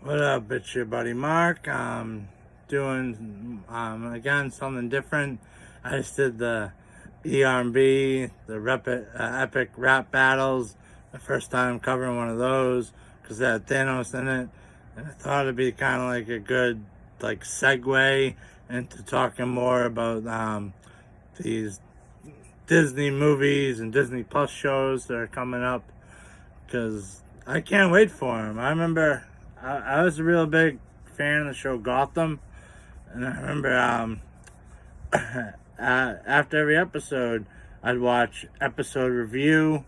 What up, it's your buddy Mark. Doing again something different. I just did the ER&B, the epic rap battles. The first time covering one of those because it had Thanos in it, and I thought it'd be kind of like a good segue into talking more about these Disney movies and Disney Plus shows that are coming up because I can't wait for them. I remember I was a real big fan of the show Gotham, and I remember after every episode, I'd watch episode review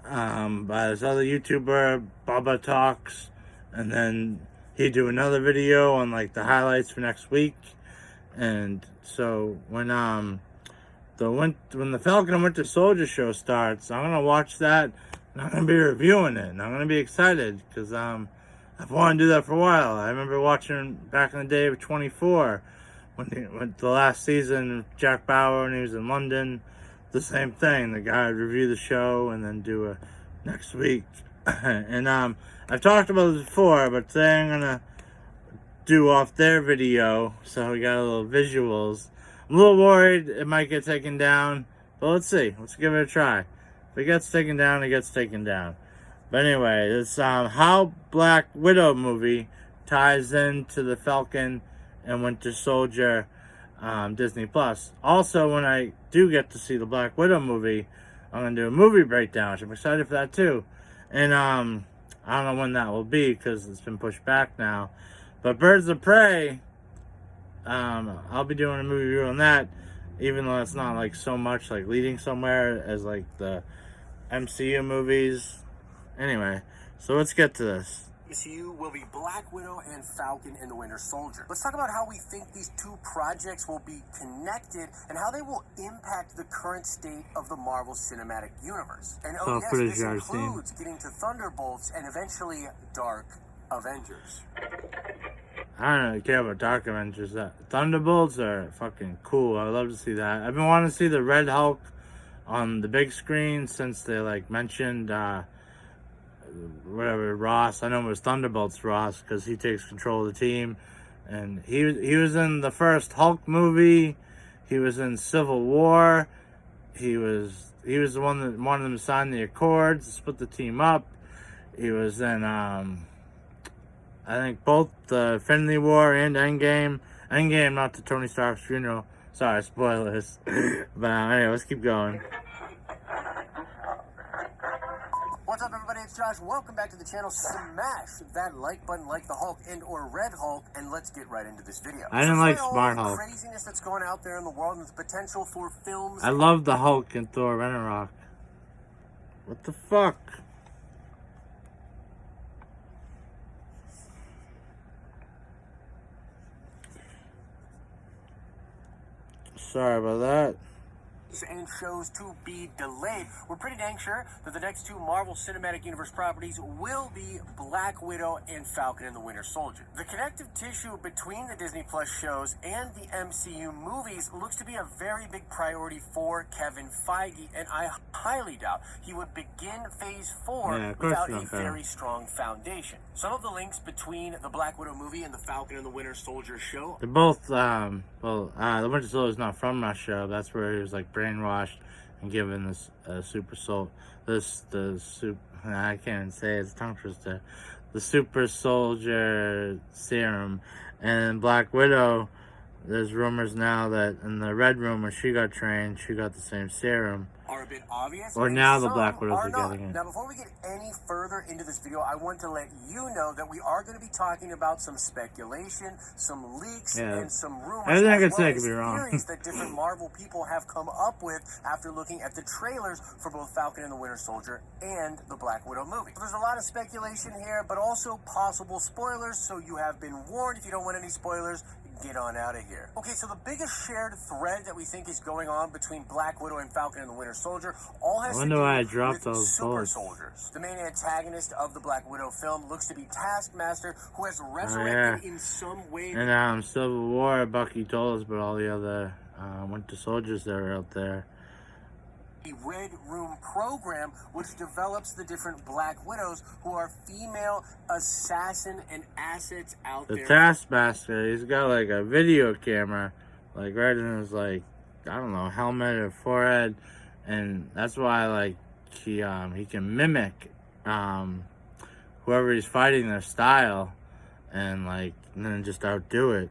by this other YouTuber, Bubba Talks, and then he'd do another video on like the highlights for next week. And so when the Falcon and Winter Soldier show starts, I'm gonna watch that and I'm gonna be reviewing it, and I'm gonna be excited because I've wanted to do that for a while. I remember watching back in the day of 24 when the last season of Jack Bauer when he was in London. The same thing. The guy would review the show and then do a next week. And I've talked about this before, but today I'm gonna do off their video, so we got a little visuals. I'm a little worried it might get taken down, but let's see. Let's give it a try. If it gets taken down, it gets taken down. But anyway, it's how Black Widow movie ties into the Falcon and Winter Soldier Disney Plus. Also, when I do get to see the Black Widow movie, I'm going to do a movie breakdown, which I'm excited for that too. And I don't know when that will be because it's been pushed back now. But Birds of Prey, I'll be doing a movie review on that, even though it's not like so much like leading somewhere as like the MCU movies. Anyway, so let's get to this. MCU will be Black Widow and Falcon and the Winter Soldier. Let's talk about how we think these two projects will be connected and how they will impact the current state of the Marvel Cinematic Universe. And this includes getting to Thunderbolts and eventually Dark Avengers. I don't really care about Dark Avengers. Thunderbolts are fucking cool. I'd love to see that. I've been wanting to see the Red Hulk on the big screen since they mentioned whatever Ross. I know it was Thunderbolts Ross because he takes control of the team, and he was in the first Hulk movie. He was in Civil War. He was the one that wanted them to sign the Accords to split the team up. He was in I think both the Infinity War and Endgame. Endgame, not the Tony Stark's funeral. Sorry, spoilers. But anyway, let's keep going. What's up, everybody? It's Josh. Welcome back to the channel. Smash that like button like the Hulk and or Red Hulk, and let's get right into this video. I didn't like Smart Hulk. Craziness that's going out there in the world and the potential for films. I love the Hulk and Thor Ragnarok. What the fuck? Sorry about that. And shows to be delayed. We're pretty dang sure that the next two Marvel Cinematic Universe properties will be Black Widow and Falcon and the Winter Soldier. The connective tissue between the Disney Plus shows and the MCU movies looks to be a very big priority for Kevin Feige, and I highly doubt he would begin Phase 4 without a very strong foundation. Some of the links between the Black Widow movie and the Falcon and the Winter Soldier show. They're both, the Winter Soldier's not from Russia. That's where he was brainwashed and given this super soul. I can't even say it, it's a tongue twister. The super soldier serum. And Black Widow, there's rumors now that in the Red Room where she got trained, she got the same serum. Are a bit obvious. Or now the Black Widows are getting it. Now, before we get any further into this video, I want to let you know that we are going to be talking about some speculation, some leaks, and some rumors. Everything I could say could be wrong. Theories that different Marvel people have come up with after looking at the trailers for both Falcon and the Winter Soldier and the Black Widow movie. So there's a lot of speculation here, but also possible spoilers, so you have been warned. If you don't want any spoilers, get on out of here. Okay, so the biggest shared thread that we think is going on between Black Widow and Falcon and the Winter Soldier all has to do with super soldiers. The main antagonist of the Black Widow film looks to be Taskmaster, who has resurrected in some way. And Civil War, Bucky told us about all the other Winter Soldiers that are out there. The Red Room program, which develops the different Black Widows who are female assassin and assets out The there. Taskmaster, he's got like a video camera, like right in his like, I don't know, helmet or forehead, and that's why like he can mimic whoever he's fighting, their style, and like and then just outdo it.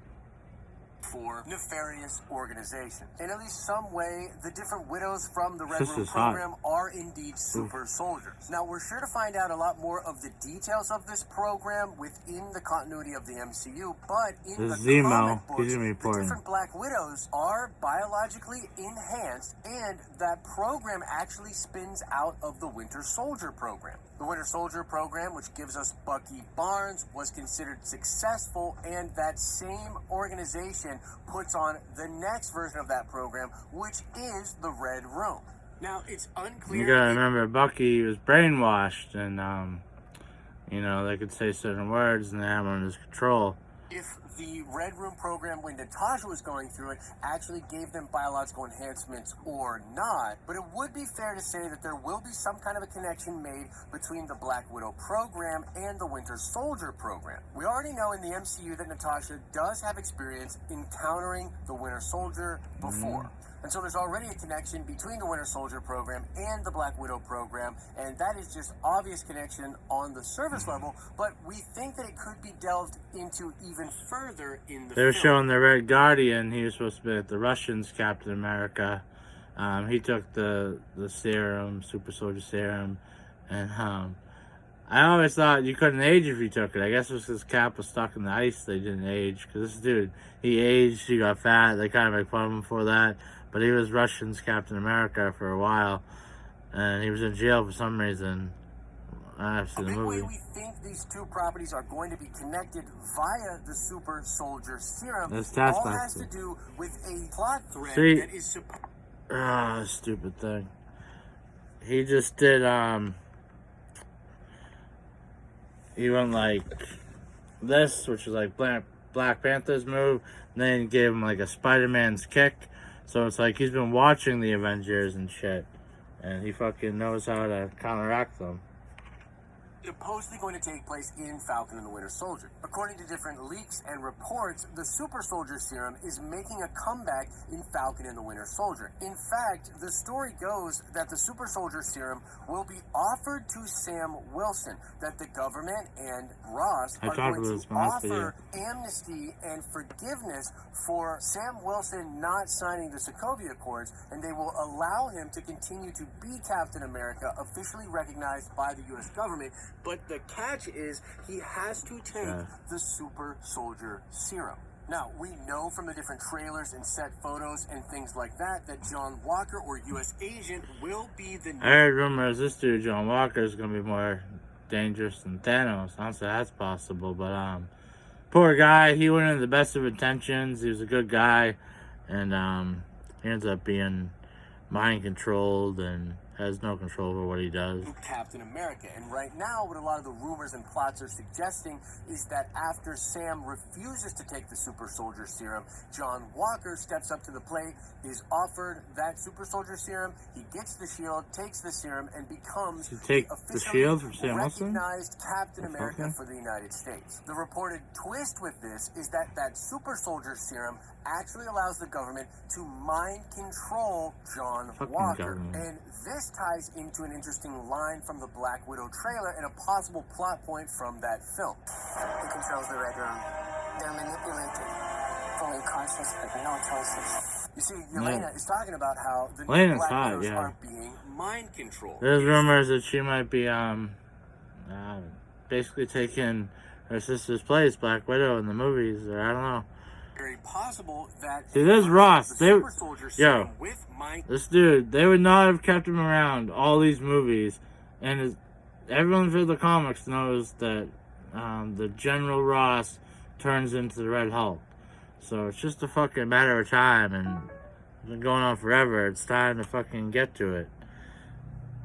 For nefarious organizations. In at least some way, the different widows from the Red This Room is hot. program are indeed super soldiers. Now, we're sure to find out a lot more of the details of this program within the continuity of the MCU, but in This is the Zemo. comic books, He's gonna be the important. different Black Widows are biologically enhanced, and that program actually spins out of the Winter Soldier program. The Winter Soldier program, which gives us Bucky Barnes, was considered successful, and that same organization puts on the next version of that program, which is the Red Room. Now, it's unclear. You gotta remember, Bucky was brainwashed, and you know, they could say certain words and they have him under his control. If the Red Room program, when Natasha was going through it, actually gave them biological enhancements or not, but it would be fair to say that there will be some kind of a connection made between the Black Widow program and the Winter Soldier program. We already know in the MCU that Natasha does have experience encountering the Winter Soldier before. And so there's already a connection between the Winter Soldier program and the Black Widow program, and that is just obvious connection on the surface level, but we think that it could be delved into even further in the They were film. showing the Red Guardian. He was supposed to be the Russians' Captain America. He took the serum, super soldier serum, and I always thought you couldn't age if you took it. I guess it was because Cap was stuck in the ice. They didn't age. Because this dude, he aged, he got fat. They kind of make fun of him for that. But he was Russians' Captain America for a while. And he was in jail for some reason. I've seen the A big way movie. we think these two properties are going to be connected via the super soldier serum That's all has Taskmaster. to do with a plot thread See? that is supposed Stupid thing. He just did, he went like this, which is like Black Panther's move, and then gave him like a Spider-Man's kick. So it's like he's been watching the Avengers and shit, and he fucking knows how to counteract them. supposedly going to take place in Falcon and the Winter Soldier. According to different leaks and reports, the Super Soldier Serum is making a comeback in Falcon and the Winter Soldier. In fact, the story goes that the Super Soldier Serum will be offered to Sam Wilson, that the government and Ross are going to offer amnesty and forgiveness for Sam Wilson not signing the Sokovia Accords, and they will allow him to continue to be Captain America, officially recognized by the U.S. government. But the catch is he has to take the Super Soldier Serum. Now, we know from the different trailers and set photos and things like that that John Walker, or U.S. Agent, will be the I heard rumors this dude, John Walker, is going to be more dangerous than Thanos. I don't say that's possible, but poor guy. He went in the best of intentions. He was a good guy, and he ends up being mind controlled and has no control over what he does. Captain America. And right now, what a lot of the rumors and plots are suggesting is that after Sam refuses to take the Super Soldier Serum, John Walker steps up to the plate, is offered that Super Soldier Serum, he gets the shield, takes the serum, and becomes the officially shield from Sam Wilson? recognized Captain America for the United States. The reported twist with this is that that Super Soldier Serum actually allows the government to mind control John Walker. Government. And this ties into an interesting line from the Black Widow trailer and a possible plot point from that film. He controls the Red Room. They're manipulated. Fully conscious, but no choices. You see, Yelena is talking about how the new Black Widows are being mind controlled. There's rumors that she might be basically taking her sister's place, Black Widow, in the movies, or I don't know. Very possible that See, there's Ross. Yo, this dude, they would not have kept him around all these movies, and everyone through the comics knows that the General Ross turns into the Red Hulk. So it's just a fucking matter of time, and it's been going on forever. It's time to fucking get to it.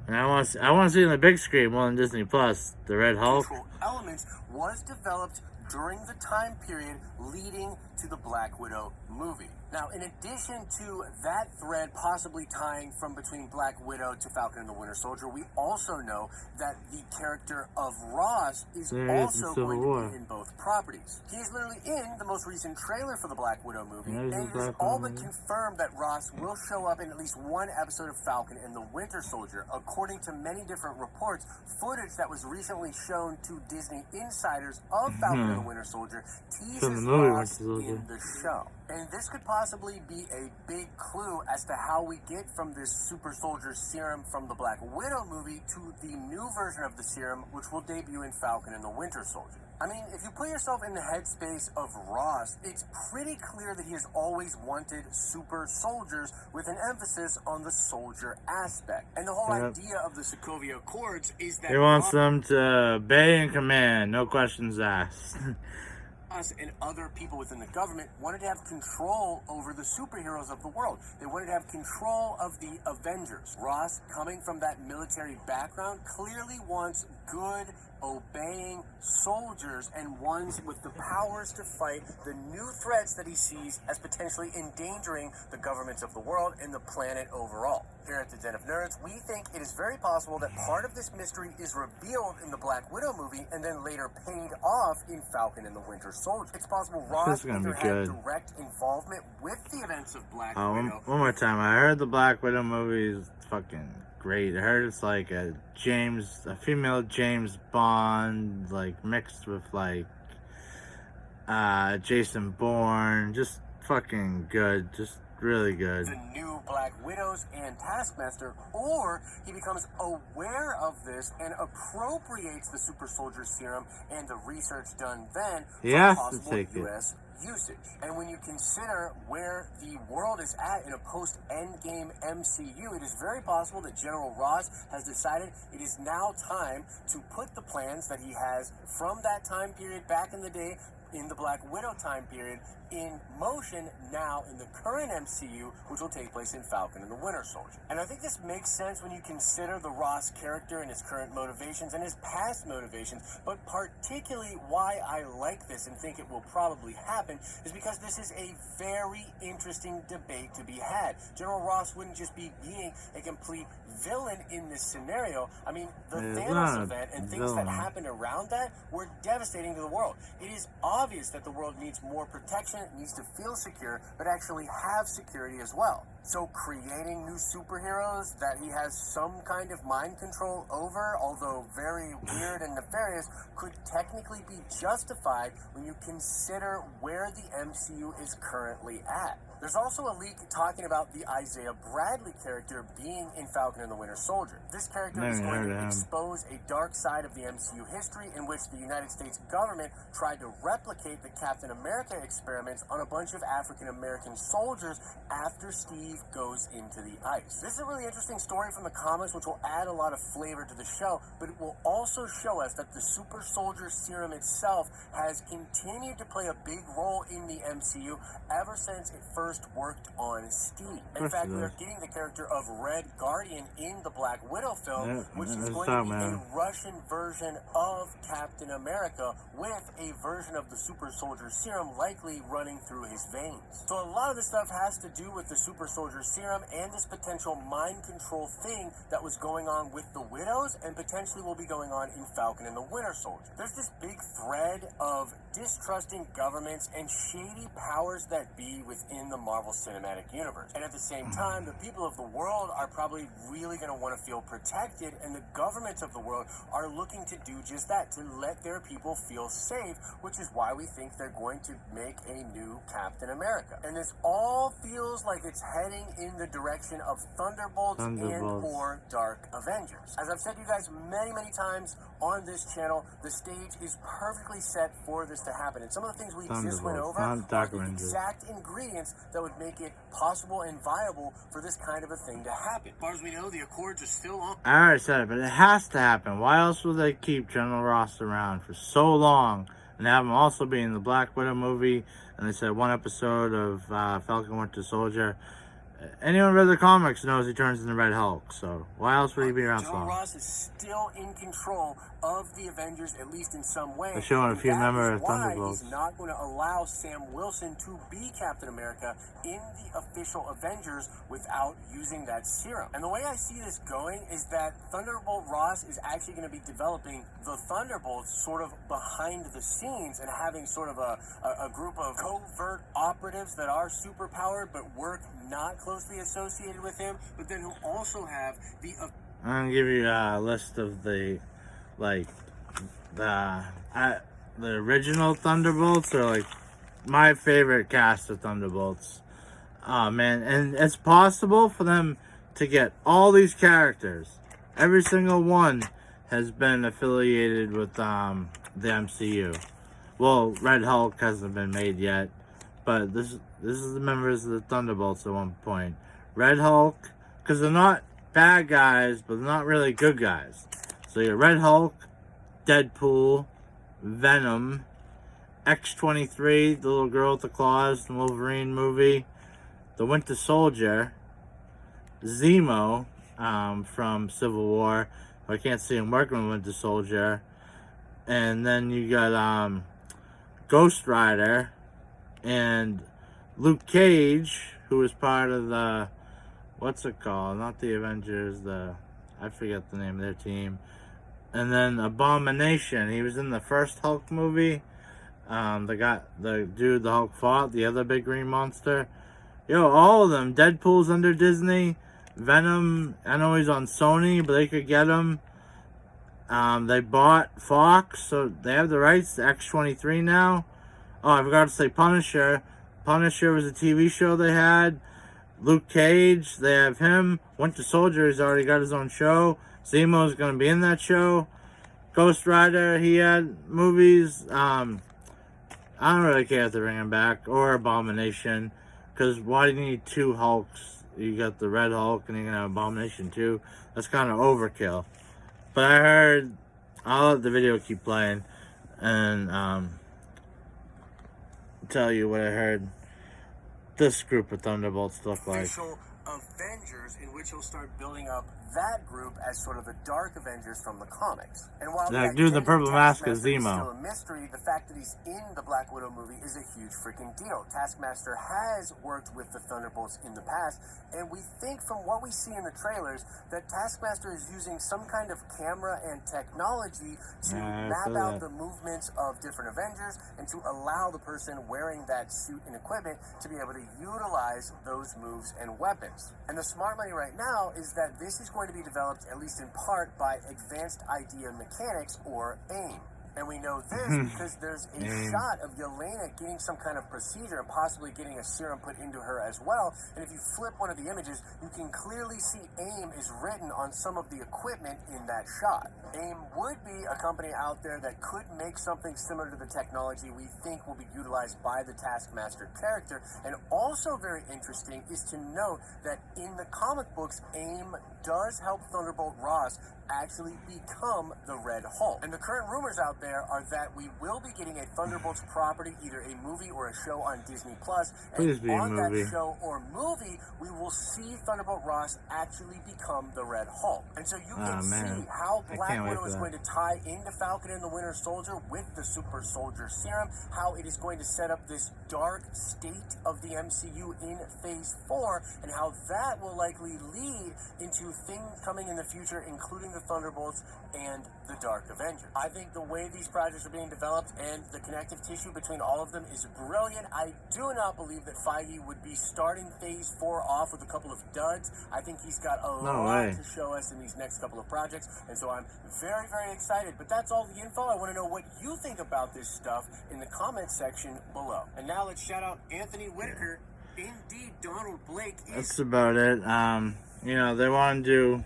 And I want to see on the big screen more than Disney Plus, the Red Hulk. Elements was developed during the time period leading to the Black Widow movie. Now, in addition to that thread possibly tying from between Black Widow to Falcon and the Winter Soldier, we also know that the character of Ross is also going to be in both properties. He is literally in the most recent trailer for the Black Widow movie, and it is all but confirmed that Ross will show up in at least one episode of Falcon and the Winter Soldier. According to many different reports, footage that was recently shown to Disney insiders of Falcon and the Winter Soldier teases Ross in the show. And this could possibly be a big clue as to how we get from this super soldier serum from the Black Widow movie to the new version of the serum, which will debut in Falcon and the Winter Soldier. I mean, if you put yourself in the headspace of Ross, it's pretty clear that he has always wanted super soldiers with an emphasis on the soldier aspect. And the whole idea of the Sokovia Accords is that he wants them to obey and command, no questions asked. And other people within the government wanted to have control over the superheroes of the world. They wanted to have control of the Avengers. Ross, coming from that military background, clearly wants good, obeying soldiers and ones with the powers to fight the new threats that he sees as potentially endangering the governments of the world and the planet overall. Here at the Den of Nerds, we think it is very possible that part of this mystery is revealed in the Black Widow movie and then later paid off in Falcon and the Winter Soldier. It's possible Ross either had direct involvement with the events of Black Widow. One more time, I heard the Black Widow movie is fucking great. I heard it's like a female James Bond, like mixed with like Jason Bourne. Just fucking good. Just really good. The new Black Widows and Taskmaster, or he becomes aware of this and appropriates the super soldier serum and the research done then for possible U.S. usage. And when you consider where the world is at in a post-Endgame MCU, it is very possible that General Ross has decided it is now time to put the plans that he has from that time period back in the day in the Black Widow time period in motion now in the current MCU, which will take place in Falcon and the Winter Soldier. And I think this makes sense when you consider the Ross character and his current motivations and his past motivations, but particularly why I like this and think it will probably happen is because this is a very interesting debate to be had. General Ross wouldn't just be being a complete villain in this scenario. I mean, the Thanos event and things that happened around that were devastating to the world. It is obvious that the world needs more protection, it needs to feel secure, but actually have security as well. So creating new superheroes that he has some kind of mind control over, although very weird and nefarious, could technically be justified when you consider where the MCU is currently at. There's also a leak talking about the Isaiah Bradley character being in Falcon and the Winter Soldier. This character is going to expose a dark side of the MCU history in which the United States government tried to replicate the Captain America experiments on a bunch of African American soldiers after Steve goes into the ice. This is a really interesting story from the comics, which will add a lot of flavor to the show, but it will also show us that the super soldier serum itself has continued to play a big role in the MCU ever since it first worked on Steve. In fact, we are getting the character of Red Guardian in the Black Widow film, which is going to be a Russian version of Captain America with a version of the super soldier serum likely running through his veins. So a lot of this stuff has to do with the super soldier serum and this potential mind control thing that was going on with the Widows and potentially will be going on in Falcon and the Winter Soldier. There's this big thread of distrusting governments and shady powers that be within the Marvel Cinematic Universe. And at the same time, the people of the world are probably really going to want to feel protected, and the governments of the world are looking to do just that, to let their people feel safe, which is why we think they're going to make a new Captain America. And this all feels like it's heading in the direction of Thunderbolts. and or Dark Avengers. As I've said to you guys many, many times on this channel, the stage is perfectly set for this to happen. And some of the things we just went over are the exact ingredients that would make it possible and viable for this kind of a thing to happen. As far as we know, the Accords are still on. I already said it, but it has to happen. Why else will they keep General Ross around for so long and have him also be in the Black Widow movie? And they said one episode of Falcon Winter Soldier. anyone who read the comics knows he turns into Red Hulk. So why else would he be around so General long? Ross is still in control of the Avengers, at least in some way. They're showing a few members of Thunderbolts. He's not going to allow Sam Wilson to be Captain America in the official Avengers without using that serum. And the way I see this going is that Thunderbolt Ross is actually going to be developing the Thunderbolts sort of behind the scenes and having sort of a group of covert operatives that are superpowered but work not closely associated with him, but then he'll also have the... I'm gonna give you a list of the original Thunderbolts, or like my favorite cast of Thunderbolts. Oh man, and it's possible for them to get all these characters. Every single one has been affiliated with the MCU. Well, Red Hulk hasn't been made yet, but this is the members of the Thunderbolts at one point. Red Hulk, because they're not bad guys, but they're not really good guys. So you're Red Hulk, Deadpool, Venom, X-23, the little girl with the claws, the Wolverine movie, the Winter Soldier, Zemo from Civil War. I can't see him working with Winter Soldier. And then you got Ghost Rider and Luke Cage, who was part of the... what's it called? Not the Avengers, I forget the name of their team. And then Abomination. He was in the first Hulk movie. The dude the Hulk fought, the other big green monster. Yo, all of them. Deadpool's under Disney. Venom, I know he's on Sony, but they could get him. They bought Fox, so they have the rights to X-23 now. Oh, I forgot to say Punisher. Punisher was a TV show they had. Luke Cage, they have him. Winter Soldier, he's already got his own show. Zemo's going to be in that show. Ghost Rider, he had movies. I don't really care if they bring him back. Or Abomination. Because why do you need two Hulks? You got the Red Hulk and you're going to have Abomination too. That's kind of overkill. But I heard... I'll let the video keep playing. And tell you what I heard this group of Thunderbolts look like. Official Avengers, in which he'll start building up that group as sort of the Dark Avengers from the comics. And while That dude in the purple mask is Taskmaster Zemo. still a mystery, the fact that he's in the Black Widow movie is a huge freaking deal. Taskmaster has worked with the Thunderbolts in the past, and we think from what we see in the trailers that Taskmaster is using some kind of camera and technology to map out the movements of different Avengers and to allow the person wearing that suit and equipment to be able to utilize those moves and weapons. And the smart money right now is that this is going to be developed, at least in part, by Advanced Idea Mechanics, or AIM. And we know this because there's a shot of Yelena getting some kind of procedure and possibly getting a serum put into her as well. And if you flip one of the images, you can clearly see AIM is written on some of the equipment in that shot. AIM would be a company out there that could make something similar to the technology we think will be utilized by the Taskmaster character. And also very interesting is to note that in the comic books, AIM does help Thunderbolt Ross actually become the Red Hulk. And the current rumors out there are that we will be getting a Thunderbolts property, either a movie or a show on Disney+. Please be a on movie. that show or movie, we will see Thunderbolt Ross actually become the Red Hulk. And so you can see how Black Widow is going to tie into Falcon and the Winter Soldier with the Super Soldier Serum, how it is going to set up this dark state of the MCU in Phase 4, and how that will likely lead into things coming in the future, including the Thunderbolts and the Dark Avengers. I think the way these projects are being developed and the connective tissue between all of them is brilliant. I do not believe that Feige would be starting Phase 4 off with a couple of duds. I think he's got a lot to show us in these next couple of projects, and so I'm very, very excited. But that's all the info. I want to know what you think about this stuff in the comments section below. And now let's shout out Anthony Whitaker. Indeed, Donald Blake is... That's about it. You know, they want to do,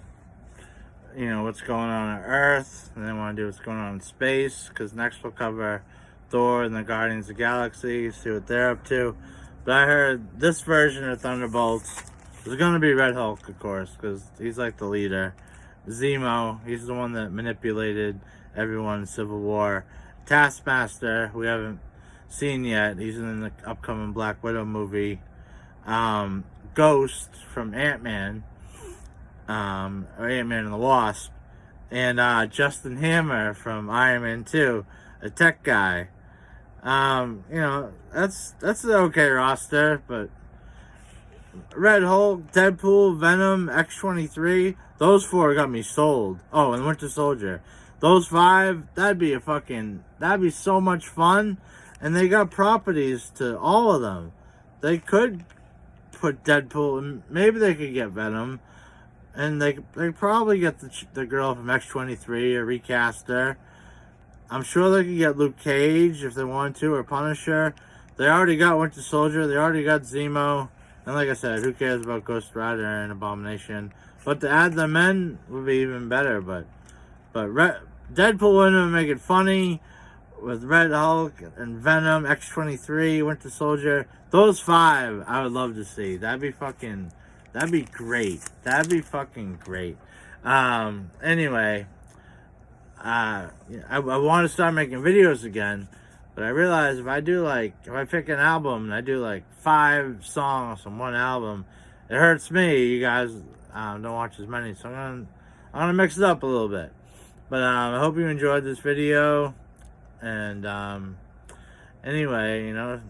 you know, what's going on Earth, and they want to do what's going on in space, because next we'll cover Thor and the Guardians of the Galaxy, see what they're up to. But I heard this version of Thunderbolts is going to be Red Hulk, of course, because he's like the leader. Zemo, he's the one that manipulated everyone in Civil War. Taskmaster, we haven't seen yet, he's in the upcoming Black Widow movie. Ghost from Ant-Man, or Ant-Man and the Wasp, and Justin Hammer from Iron Man 2, a tech guy. You know, that's an okay roster, but Red Hulk, Deadpool, Venom, X-23, those 4 got me sold. Oh, and Winter Soldier. Those 5, that'd be so much fun. And they got properties to all of them. They could put Deadpool, and maybe they could get Venom. And they probably get the girl from X-23 or recast her. I'm sure they could get Luke Cage if they wanted to, or Punisher. They already got Winter Soldier. They already got Zemo. And like I said, who cares about Ghost Rider and Abomination? But to add them in would be even better. But Deadpool wouldn't make it funny with Red Hulk and Venom, X-23, Winter Soldier. Those 5 I would love to see. That'd be great. That'd be fucking great. Anyway, I want to start making videos again, but I realize if I pick an album and I do like 5 songs from one album, it hurts me. You guys don't watch as many, so I'm gonna mix it up a little bit. But I hope you enjoyed this video, and anyway, you know,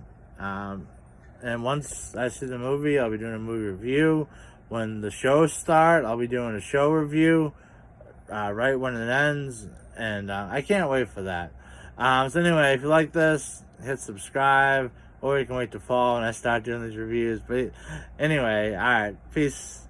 and once I see the movie, I'll be doing a movie review. When the shows start, I'll be doing a show review right when it ends, and I can't wait for that. So anyway, if you like this, hit subscribe, or you can wait to fall when I start doing these reviews. But anyway, alright, peace.